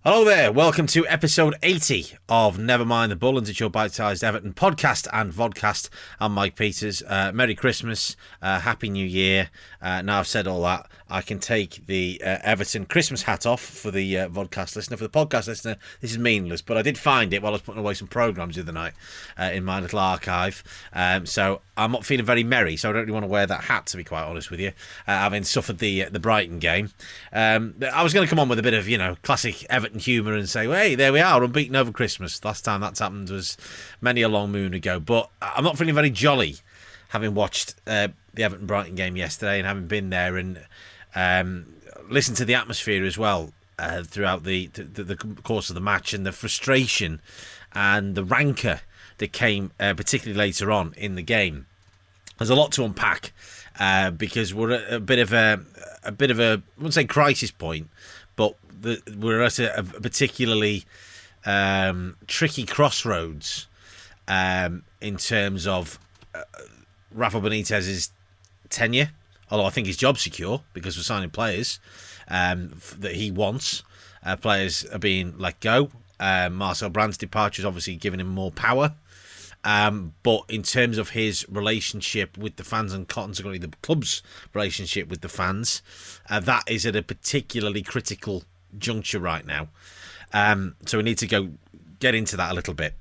Hello there, welcome to episode 80 of Never Mind the Bullens. It's your bite-sized Everton podcast and vodcast. I'm Mike Peters. Merry Christmas, Happy New Year. Now I've said all that, I can take the Everton Christmas hat off for the vodcast listener. For the podcast listener, this is meaningless, but I did find it while I was putting away some programmes the other night in my little archive. So I'm not feeling very merry, so I don't really want to wear that hat, to be quite honest with you, having suffered the Brighton game. I was going to come on with a bit of, classic Everton humour and say, well, hey, there we are, unbeaten over Christmas. Last time that's happened was many a long moon ago. But I'm not feeling very jolly, having watched the Everton-Brighton game yesterday and having been there and listened to the atmosphere as well throughout the course of the match, and the frustration and the rancour that came particularly later on in the game. There's a lot to unpack because we're at a bit of a I wouldn't say crisis point, but we're at a particularly tricky crossroads in terms of Rafa Benitez's tenure. Although I think his job's secure because we're signing players that he wants. Players are being let go. Marcel Brandt's departure is obviously giving him more power. But in terms of his relationship with the fans and consequently the club's relationship with the fans, that is at a particularly critical juncture right now. So we need to get into that a little bit.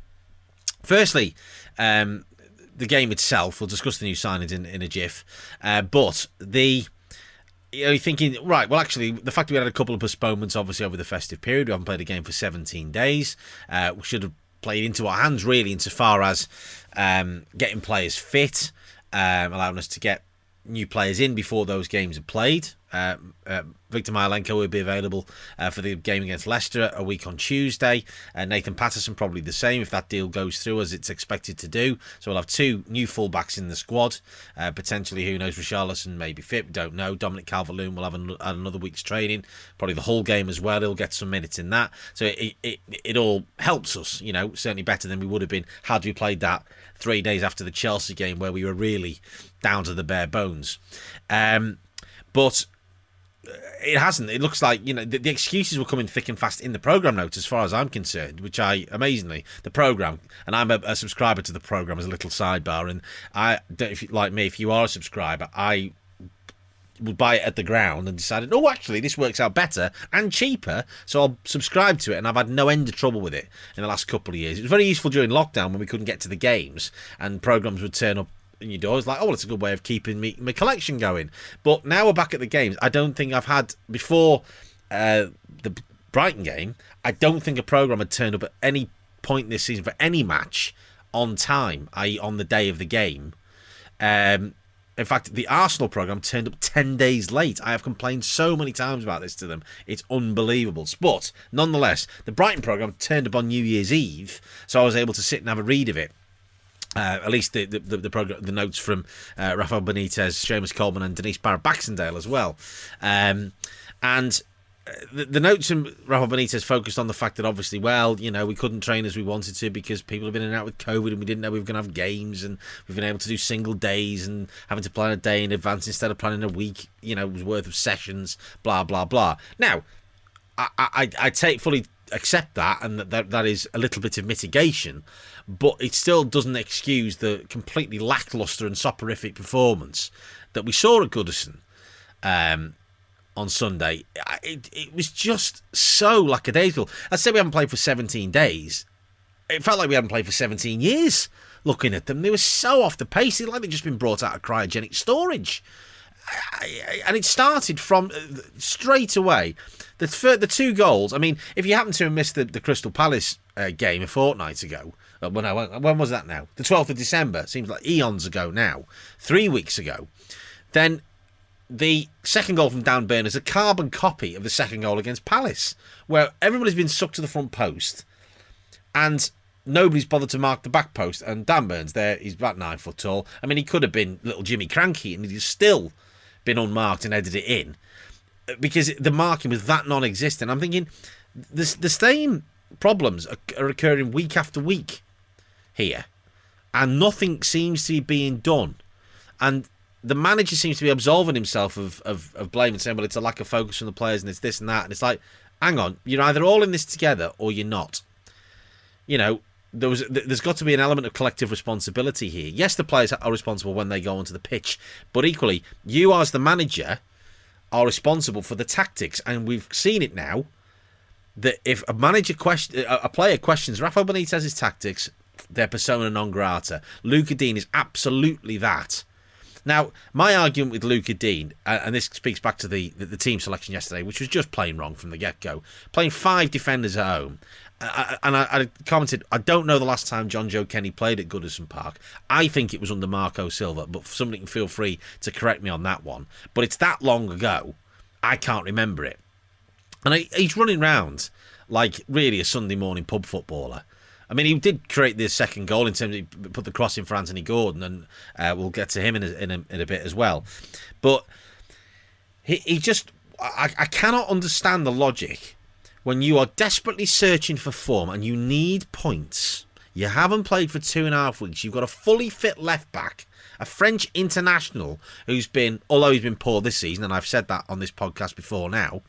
Firstly, the game itself, we'll discuss the new signings in a jiff, but you're thinking, right, well, actually, the fact that we had a couple of postponements, obviously, over the festive period, we haven't played a game for 17 days, we should have played into our hands, really, insofar as getting players fit, allowing us to get new players in before those games are played. Victor Myelenko will be available for the game against Leicester a week on Tuesday. Nathan Patterson probably the same if that deal goes through as it's expected to do. So we'll have two new fullbacks in the squad. Potentially, who knows, Richarlison may be fit, we don't know. Dominic Calvert-Lewin will have another week's training, probably the whole game as well. He'll get some minutes in that. So it all helps us, certainly better than we would have been had we played that 3 days after the Chelsea game where we were really down to the bare bones. But it hasn't. It looks like, the excuses were coming thick and fast in the programme notes as far as I'm concerned, which amazingly, the programme, and I'm a subscriber to the programme as a little sidebar, and if you are a subscriber, I would buy it at the ground and decided, actually, this works out better and cheaper, so I'll subscribe to it, and I've had no end of trouble with it in the last couple of years. It was very useful during lockdown when we couldn't get to the games and programmes would turn up in your door. It's like, it's a good way of keeping my collection going. But now we're back at the games. I don't think I've had, before the Brighton game, I don't think a programme had turned up at any point this season for any match on time, i.e. on the day of the game. In fact, the Arsenal programme turned up 10 days late. I have complained so many times about this to them. It's unbelievable. But nonetheless, the Brighton programme turned up on New Year's Eve, so I was able to sit and have a read of it. At least the notes from Rafael Benitez, Seamus Coleman and Denise Barrett-Baxendale as well. And the notes from Rafael Benitez focused on the fact that obviously, we couldn't train as we wanted to because people have been in and out with COVID and we didn't know we were going to have games, and we've been able to do single days and having to plan a day in advance instead of planning a week, worth of sessions, blah, blah, blah. Now, I fully accept that, and that is a little bit of mitigation, but it still doesn't excuse the completely lacklustre and soporific performance that we saw at Goodison on Sunday. It was just so lackadaisical. I'd say we haven't played for 17 days. It felt like we hadn't played for 17 years looking at them. They were so off the pace. It's like they'd just been brought out of cryogenic storage. And it started from straight away. The two goals, if you happen to have missed the Crystal Palace game a fortnight ago, when was that now? The 12th of December, seems like eons ago now, 3 weeks ago, then the second goal from Dan Burn is a carbon copy of the second goal against Palace, where everybody's been sucked to the front post and nobody's bothered to mark the back post, and Dan Burn's there, he's about 9 foot tall. He could have been little Jimmy Cranky and he's still been unmarked and headed it in because the marking was that non-existent. I'm thinking the same problems are occurring week after week here, and nothing seems to be being done, and the manager seems to be absolving himself of blame and saying, well, it's a lack of focus from the players and it's this and that, and it's like, hang on, you're either all in this together or you're not. You know, there's got to be an element of collective responsibility here. Yes, the players are responsible when they go onto the pitch, but equally, you as the manager are responsible for the tactics, and we've seen it now that if a player questions Rafa Benitez's tactics, they're persona non grata. Luca Dean is absolutely that. Now, my argument with Luca Dean, and this speaks back to the team selection yesterday, which was just plain wrong from the get-go. Playing 5 defenders at home. I commented, I don't know the last time John Joe Kenny played at Goodison Park. I think it was under Marco Silva, but somebody can feel free to correct me on that one. But it's that long ago, I can't remember it. And he's running round like really a Sunday morning pub footballer. I mean, he did create the second goal in terms of he put the cross in for Anthony Gordon, and we'll get to him in a bit as well. But he just, I cannot understand the logic when you are desperately searching for form and you need points. You haven't played for 2.5 weeks. You've got a fully fit left back, a French international who's been, although he's been poor this season, and I've said that on this podcast before now.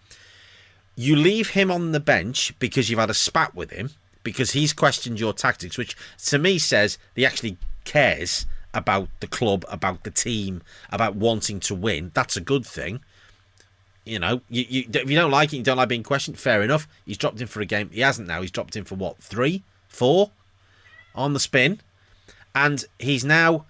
You leave him on the bench because you've had a spat with him, because he's questioned your tactics, which to me says he actually cares about the club, about the team, about wanting to win. That's a good thing. You know, if you don't like it, you don't like being questioned, fair enough. He's dropped in for a game. He hasn't now. He's dropped in for what, 3, 4 on the spin? And he's now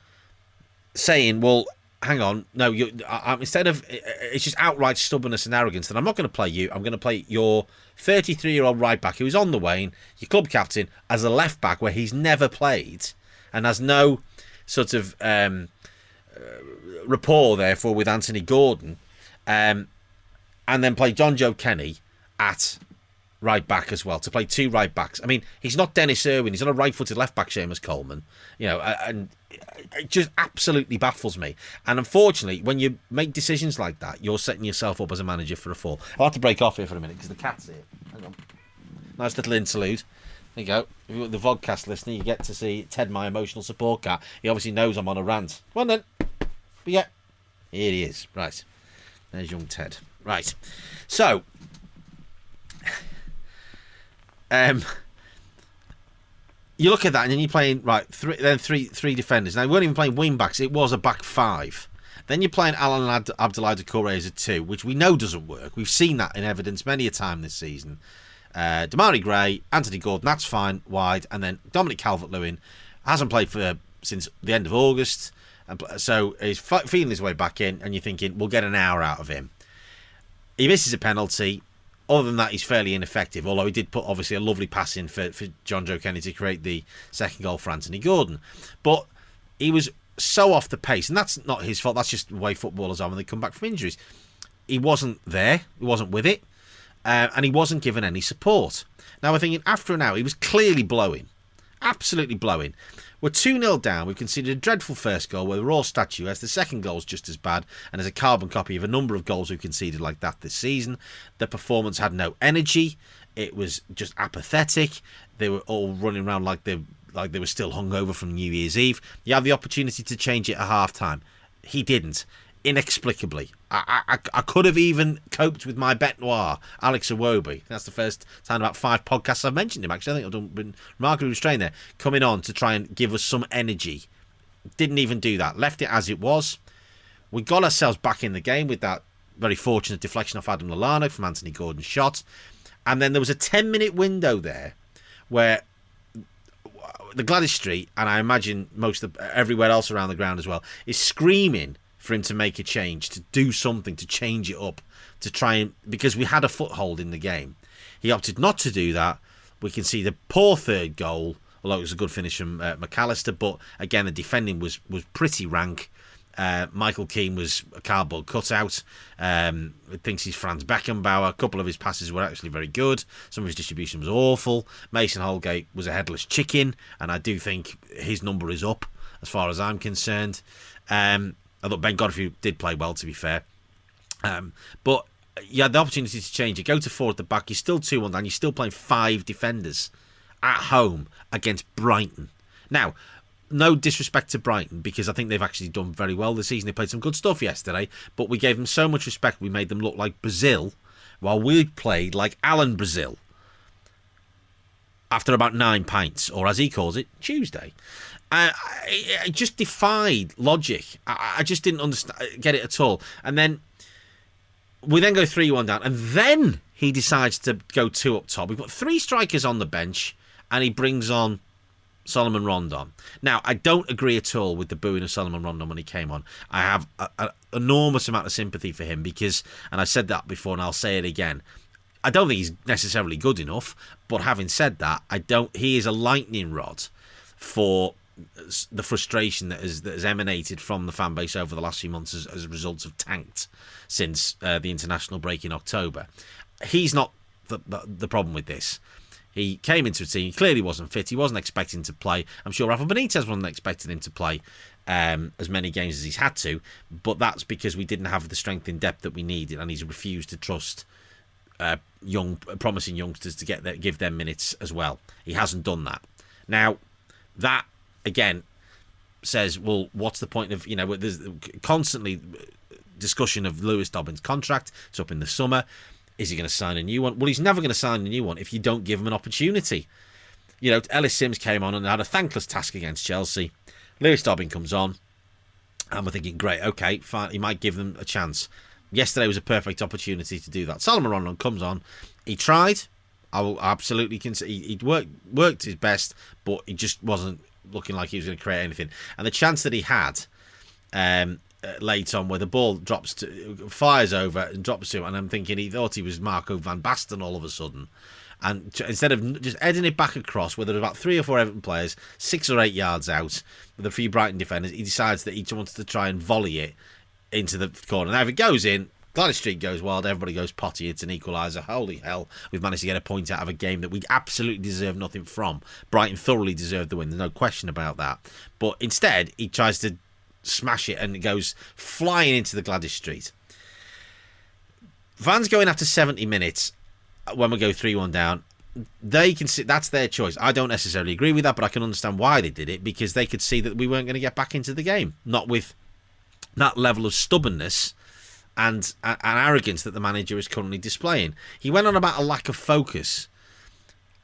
saying, well, hang on, no, instead of, it's just outright stubbornness and arrogance that I'm not going to play you, I'm going to play your 33-year-old right back who's on the wane, your club captain, as a left back where he's never played and has no sort of rapport, therefore, with Anthony Gordon, and then play John Joe Kenny at right back as well, to play 2 right backs. I mean, he's not Dennis Irwin, he's not a right-footed left back, Seamus Coleman, you know, and it just absolutely baffles me. And unfortunately, when you make decisions like that, you're setting yourself up as a manager for a fall. I'll have to break off here for a minute because the cat's here. Hang on. Nice little interlude. There you go. If you're the vodcast listener, you get to see Ted, my emotional support cat. He obviously knows I'm on a rant. Well then. But yeah, here he is. Right. There's young Ted. Right. So, you look at that and then you're playing three defenders. Now, we weren't even playing wing backs, it was a back 5. Then you're playing Alan Abdoulaye Doucouré as a 2, which we know doesn't work. We've seen that in evidence many a time this season. Damari Gray, Anthony Gordon, that's fine, wide, and then Dominic Calvert-Lewin hasn't played since the end of August, so he's feeling his way back in, and you're thinking, we'll get an hour out of him. He misses a penalty. Other than that, he's fairly ineffective, although he did put, obviously, a lovely pass in for John Joe Kenny to create the second goal for Anthony Gordon. But he was so off the pace, and that's not his fault, that's just the way footballers are when they come back from injuries. He wasn't there, he wasn't with it, and he wasn't given any support. Now, we're thinking, after an hour, he was clearly blowing. Absolutely blowing. We're 2-0 down. We've conceded a dreadful first goal where we're all statuesque. The second goal's just as bad and is a carbon copy of a number of goals we've conceded like that this season. The performance had no energy. It was just apathetic. They were all running around like they were still hungover from New Year's Eve. You had the opportunity to change it at half-time. He didn't. Inexplicably. I could have even coped with my bête noire, Alex Iwobi. That's the first time in about 5 podcasts I've mentioned him, actually. I think I've been remarkably restrained there. Coming on to try and give us some energy. Didn't even do that. Left it as it was. We got ourselves back in the game with that very fortunate deflection off Adam Lallana from Anthony Gordon's shot. And then there was a 10-minute window there where the Gladys Street, and I imagine everywhere else around the ground as well, is screaming for him to make a change, to do something, to change it up, to try and, because we had a foothold in the game. He opted not to do that. We can see the poor third goal, although it was a good finish from McAllister, but again, the defending was pretty rank. Michael Keane was a cardboard cutout. Thinks he's Franz Beckenbauer. A couple of his passes were actually very good. Some of his distribution was awful. Mason Holgate was a headless chicken, and I do think his number is up as far as I'm concerned. I thought Ben Godfrey did play well, to be fair. But you had the opportunity to change it. Go to 4 at the back. You're still 2-1 down. You're still playing 5 defenders at home against Brighton. Now, no disrespect to Brighton, because I think they've actually done very well this season. They played some good stuff yesterday, but we gave them so much respect. We made them look like Brazil while we played like Alan Brazil after about 9 pints, or as he calls it, Tuesday. It just defied logic. I just didn't get it at all. And then we then go 3-1 down, and then he decides to go 2 up top. We've got 3 strikers on the bench, and he brings on Solomon Rondon. Now, I don't agree at all with the booing of Solomon Rondon when he came on. I have an enormous amount of sympathy for him because, and I said that before and I'll say it again, I don't think he's necessarily good enough, but having said that, he is a lightning rod for the frustration that has emanated from the fan base over the last few months as a result of tanked since the international break in October. He's not the problem with this. He came into a team, he clearly wasn't fit, he wasn't expecting to play. I'm sure Rafa Benitez wasn't expecting him to play as many games as he's had to, but that's because we didn't have the strength in depth that we needed, and he's refused to trust young, promising youngsters to give them minutes as well. He hasn't done that. Now, that again says, well, what's the point of, there's constantly discussion of Lewis Dobbins' contract. It's up in the summer. Is he going to sign a new one? Well, he's never going to sign a new one if you don't give him an opportunity. Ellis Sims came on and had a thankless task against Chelsea. Lewis Dobbins comes on, and we're thinking, great, okay, fine, he might give them a chance. Yesterday was a perfect opportunity to do that. Solomon Rondon comes on. He tried. I will absolutely consider he'd worked his best, but he just wasn't looking like he was going to create anything. And the chance that he had late on, where the ball fires over and drops to him, and I'm thinking he thought he was Marco van Basten all of a sudden. And instead of just heading it back across, where there were about 3 or 4 Everton players, 6 or 8 yards out, with a few Brighton defenders, he decides that he wants to try and volley it into the corner. Now, if it goes in, Gladys Street goes wild, everybody goes potty, it's an equaliser. Holy hell, we've managed to get a point out of a game that we absolutely deserve nothing from. Brighton thoroughly deserved the win, there's no question about that. But instead, he tries to smash it and it goes flying into the Gladys Street. Fans going after 70 minutes when we go 3-1 down, they can see that's their choice. I don't necessarily agree with that, but I can understand why they did it, because they could see that we weren't going to get back into the game, not with that level of stubbornness and arrogance that the manager is currently displaying. He went on about a lack of focus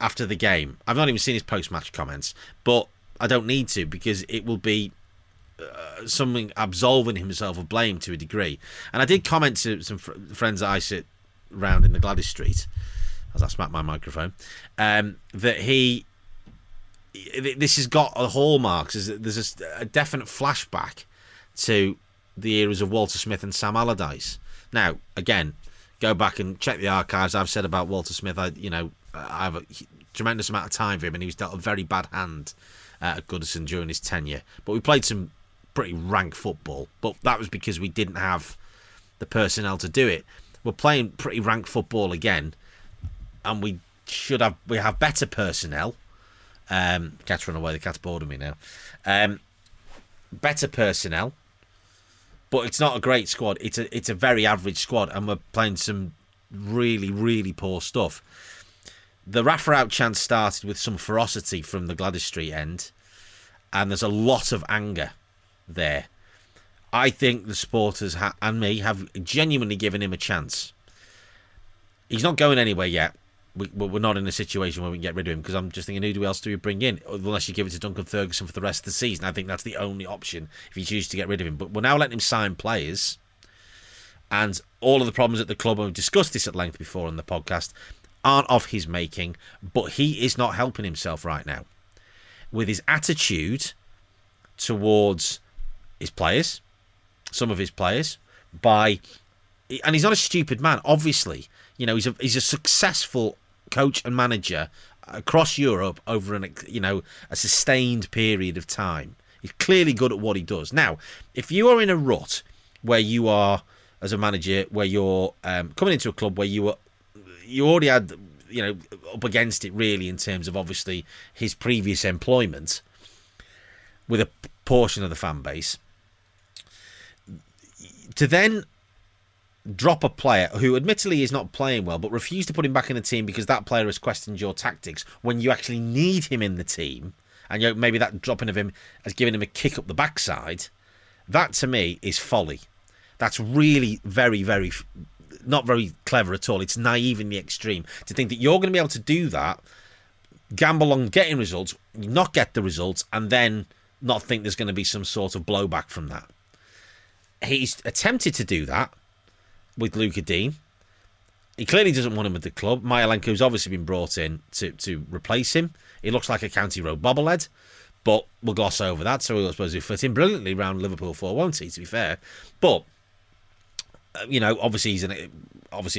after the game. I've not even seen his post-match comments, but I don't need to, because it will be something absolving himself of blame to a degree. And I did comment to some friends that I sit around in the Gladys Street, as I smack my microphone, that this has got a hallmark. There's a definite flashback to the eras of Walter Smith and Sam Allardyce. Now, again, go back and check the archives. I've said about Walter Smith, I have a tremendous amount of time for him, and he was dealt a very bad hand at Goodison during his tenure. But we played some pretty rank football, but that was because we didn't have the personnel to do it. We're playing pretty rank football again, and we have better personnel. Cat's run away, the cat's bored of me now. Better personnel, but it's not a great squad. It's a very average squad, and we're playing some really, really poor stuff. The Rafa out chance started with some ferocity from the Gladys Street end, and there's a lot of anger there. I think the supporters and me have genuinely given him a chance. He's not going anywhere yet. We're not in a situation where we can get rid of him, because I'm just thinking, who else do we bring in? Unless you give it to Duncan Ferguson for the rest of the season. I think that's the only option if you choose to get rid of him. But we're now letting him sign players, and all of the problems at the club, and we've discussed this at length before on the podcast, aren't of his making, but he is not helping himself right now. With his attitude towards his players, some of his players, and he's not a stupid man, obviously. He's a successful coach and manager across Europe over a sustained period of time. He's clearly good at what he does. Now, if you are in a rut where you are, as a manager, where you're coming into a club where you already had, up against it really in terms of obviously his previous employment with a portion of the fan base, to then drop a player who admittedly is not playing well, but refuse to put him back in the team because that player has questioned your tactics when you actually need him in the team, and maybe that dropping of him has given him a kick up the backside, that to me is folly. That's really very, very not very clever at all. It's naive in the extreme to think that you're going to be able to do that, gamble on getting results, not get the results, and then not think there's going to be some sort of blowback from that. He's attempted to do that with Luca Dean. He clearly doesn't want him at the club. Myalenko's obviously been brought in to replace him. He looks like a County Road bobblehead, but we'll gloss over that. So we'll suppose he'll fit in brilliantly around Liverpool 4, won't he, to be fair? But, obviously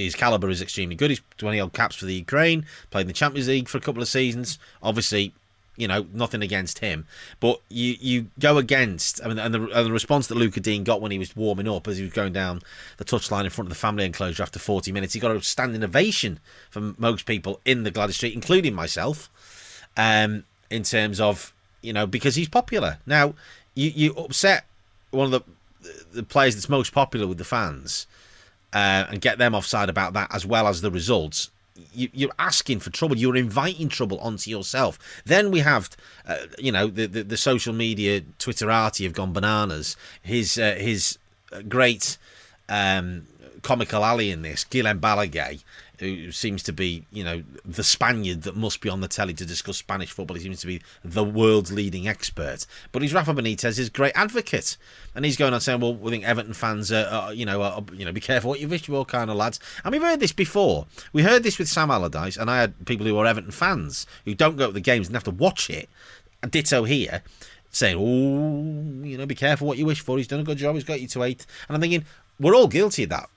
his calibre is extremely good. He's 20-odd caps for the Ukraine, played in the Champions League for a couple of seasons. Obviously, nothing against him. But you go against, and the response that Luca Dean got when he was warming up as he was going down the touchline in front of the family enclosure after 40 minutes, he got a standing ovation from most people in the Gladys Street, including myself, in terms of, because he's popular. Now, you upset one of the players that's most popular with the fans and get them offside about that as well as the results. You're asking for trouble. You're inviting trouble onto yourself. Then we have, the social media Twitterati have gone bananas. His great comical ally in this, Guillem Balaguer, who seems to be, the Spaniard that must be on the telly to discuss Spanish football. He seems to be the world's leading expert. But he's Rafa Benitez's great advocate. And he's going on saying, well, we think Everton fans are be careful what you wish for, kind of lads. And we've heard this before. We heard this with Sam Allardyce, and I had people who are Everton fans who don't go to the games and have to watch it. Ditto here, saying, be careful what you wish for. He's done a good job. He's got you to 8. And I'm thinking, we're all guilty of that.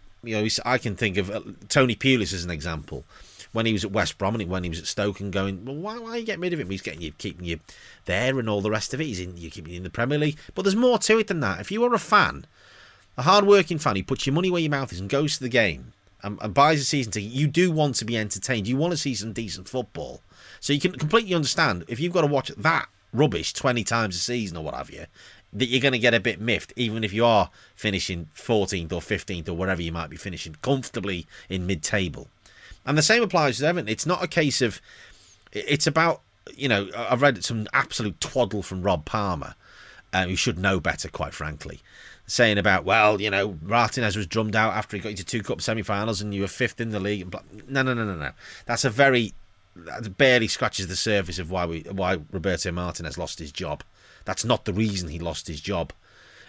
I can think of Tony Pulis as an example. When he was at West Brom and when he was at Stoke and going, well, why are you getting rid of him? He's keeping you there and all the rest of it. You're keeping you in the Premier League. But there's more to it than that. If you are a fan, a hard-working fan who puts your money where your mouth is and goes to the game and buys a season ticket, you do want to be entertained. You want to see some decent football. So you can completely understand if you've got to watch that rubbish 20 times a season or what have you, that you're going to get a bit miffed, even if you are finishing 14th or 15th or wherever you might be finishing, comfortably in mid-table. And the same applies to Everton. It's not a case of... It's about... I've read some absolute twaddle from Rob Palmer, who should know better, quite frankly, saying about, well, Martinez was drummed out after he got into 2 cup semi-finals and you were 5th in the league. No. That barely scratches the surface of why Roberto Martinez lost his job. That's not the reason he lost his job.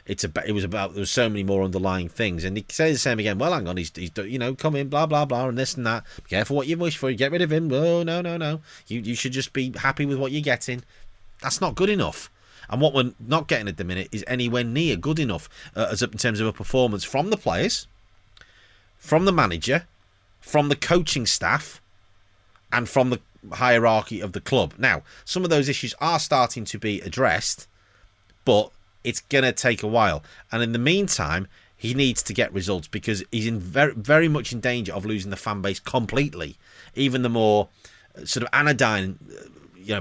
There was so many more underlying things. And he says the same again. Well, hang on, he's come in, blah, blah, blah, and this and that. Be careful what you wish for. You get rid of him. Oh, no. You should just be happy with what you're getting. That's not good enough. And what we're not getting at the minute is anywhere near good enough as in terms of a performance from the players, from the manager, from the coaching staff, and from the hierarchy of the club. Now, some of those issues are starting to be addressed, but it's going to take a while. And in the meantime, he needs to get results because he's very, very much in danger of losing the fan base completely. Even the more sort of anodyne,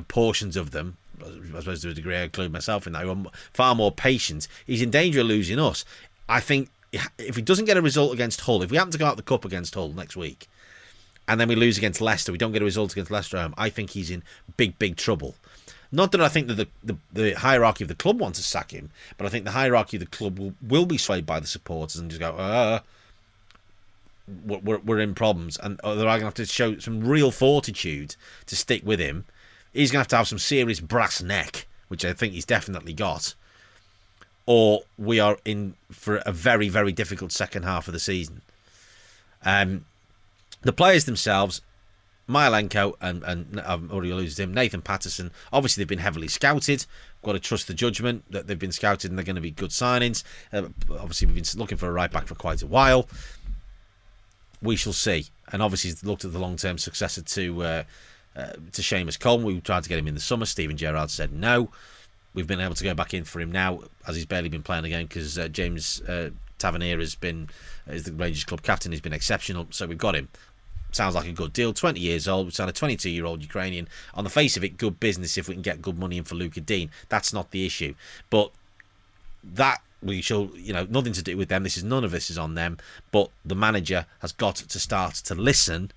portions of them, I suppose to a degree I include myself in that, who are far more patient, he's in danger of losing us. I think if he doesn't get a result against Hull, if we happen to go out the cup against Hull next week, and then we lose against Leicester, we don't get a result against Leicester at home, I think he's in big, big trouble. Not that I think that the hierarchy of the club want to sack him, but I think the hierarchy of the club will be swayed by the supporters and just go, we're in problems. And they're going to have to show some real fortitude to stick with him. He's going to have some serious brass neck, which I think he's definitely got. Or we are in for a very, very difficult second half of the season. The players themselves, Myalenko and I've already alluded to him, Nathan Patterson, obviously they've been heavily scouted. Got to trust the judgment that they've been scouted and they're going to be good signings. Obviously we've been looking for a right back for quite a while. We shall see. And obviously he's looked at the long-term successor to Seamus Coleman. We tried to get him in the summer. Steven Gerrard said no. We've been able to go back in for him now, as he's barely been playing again because James Tavernier is the Rangers club captain. He's been exceptional, so we've got him. Sounds like a good deal. 20 years old. We signed a 22-year-old Ukrainian. On the face of it, good business if we can get good money in for Luca Dean. That's not the issue. But that we shall, nothing to do with them. None of this is on them. But the manager has got to start to listen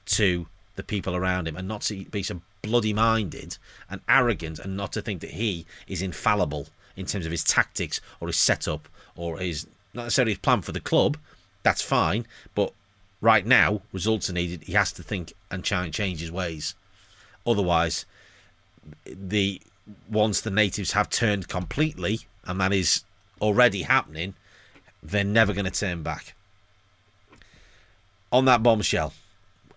to the people around him and not to be so bloody minded and arrogant and not to think that he is infallible in terms of his tactics or his setup or his, not necessarily his plan for the club. That's fine. But right now, results are needed. He has to think and change his ways. Otherwise, once the natives have turned completely, and that is already happening, they're never going to turn back. On that bombshell,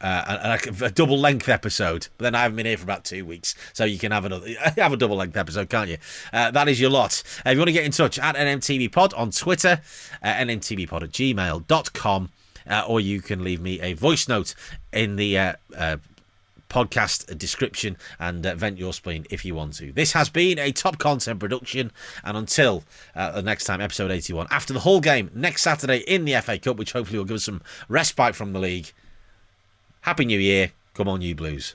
a double length episode. But then I haven't been here for about 2 weeks, so you can have a double length episode, can't you? That is your lot. If you want to get in touch, at NMTVPod on Twitter, nmtvpod@gmail.com, or you can leave me a voice note in the podcast description and vent your spleen if you want to. This has been a Top Content production, and until the next time, episode 81, after the Hull game next Saturday in the FA Cup, which hopefully will give us some respite from the league. Happy New Year. Come on, you Blues.